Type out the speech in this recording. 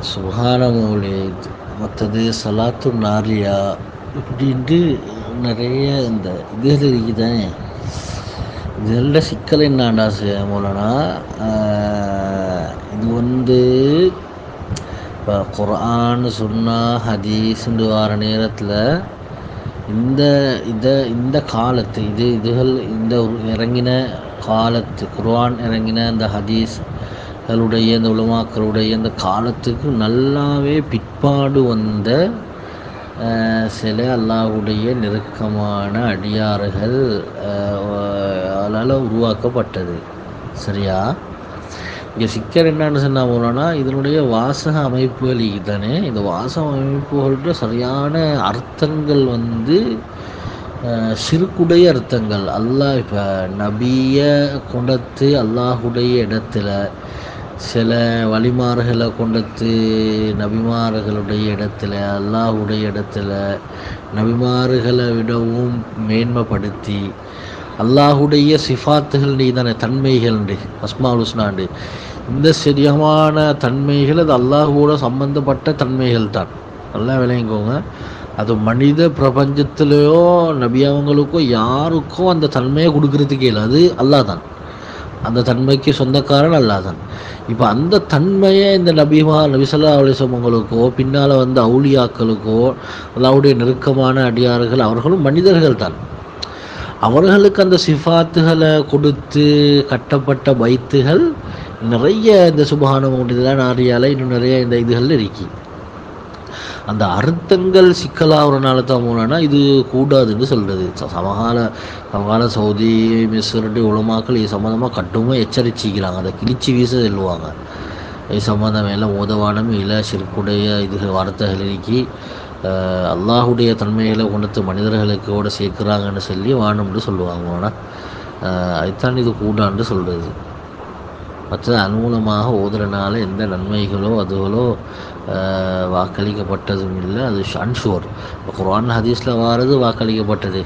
சுப்ஹான மௌலித், மற்றது சலாத்து நாரியா இப்படின்ட்டு நிறைய இந்த இதில் இருக்குதானே. இதில் சிக்கல் என்னாண்டா மூலனா இது இப்போ குர்ஆன் சுன்னா ஹதீஸ்ன்னு வர நேரத்தில் இந்த காலத்து இதுகள் இந்த இறங்கின காலத்து குர்ஆன் இறங்கின இந்த ஹதீஸ்களுடைய இந்த உலமாக்களுடைய இந்த காலத்துக்கு நல்லாவே பிற்பாடு வந்த சில அல்லாஹ்வுடைய நெருக்கமான அடியார்கள் அதனால் உருவாக்கப்பட்டது. சரியா? இங்கே சிக்கல் என்னன்னு சொன்னால் போனோன்னா, இதனுடைய வாசக அமைப்புகள் தானே. இந்த வாசக அமைப்புகளோட சரியான அர்த்தங்கள் சிறுக்குடைய அர்த்தங்கள். அல்லாஹ் இப்போ நபியை கொண்டத்து அல்லாஹுடைய இடத்துல, சில வழிமார்களை கொண்டத்து நபிமார்களுடைய இடத்துல, அல்லாஹுடைய இடத்துல நபிமார்களை விடவும் மேன்மைப்படுத்தி அல்லாஹுடைய சிஃபாத்துகள் தானே, தன்மைகள் அஸ்மாஉல் ஹுஸ்னாண்டு, இந்த சரியான தன்மைகள் அது அல்லாஹோட சம்பந்தப்பட்ட தன்மைகள் தான். நல்லா விளங்கிக்கோங்க. அது மனித பிரபஞ்சத்திலேயோ நபியவங்களுக்கோ யாருக்கோ அந்த தன்மையை கொடுக்கறதுக்கே இல்லை. அது அல்லாஹ் தான், அந்த தன்மைக்கு சொந்தக்காரன் அல்லாஹ் தான். இப்போ அந்த தன்மையை இந்த நபி ஸல்லல்லாஹு அலைஹி வஸல்லம் அவங்களுக்கோ பின்னால் வந்து அவுலியாக்களுக்கோ அல்லாஹ்வுடைய நெருக்கமான அடியார்கள் அவர்களும் மனிதர்கள் தான். அவர்களுக்கு அந்த சிஃபாத்துகளை கொடுத்து கட்டப்பட்ட பைத்துகள் நிறைய இந்த சுப்ஹான மௌலிதில் நாரியால் இன்னும் நிறைய இந்த இதுகள் இருக்கு. அந்த அர்த்தங்கள் சிக்கலாகிறனால தான் போனா இது கூடாதுன்னு சொல்கிறது. சமகால சவுதி மிஸ்ருடைய உலமாக்கள் இது சம்மந்தமாக கட்டுமாக எச்சரிச்சிக்கிறாங்க. அதை கிழிச்சி வீச செல்லுவாங்க. இது சம்மந்தம் எல்லாம் ஓதவானமே இல்லை, சிறுக்குடைய இதுகள் வார்த்தைகள் இருக்கி அல்லாஹுடைய தன்மைகளை கொண்டு மனிதர்களுக்கு கூட சேர்க்குறாங்கன்னு சொல்லி வாணும்னு சொல்லுவாங்க. ஆனால் அதுதான் இது கூடான்னு சொல்கிறது. மற்றது அனுகூலமாக ஓதுறனால எந்த நன்மைகளோ அதுகளோ வாக்களிக்கப்பட்டதும் இல்லை. அது அன்ஷுவர். குர்ஆன் ஹதீஸில் வாரது வாக்களிக்கப்பட்டது.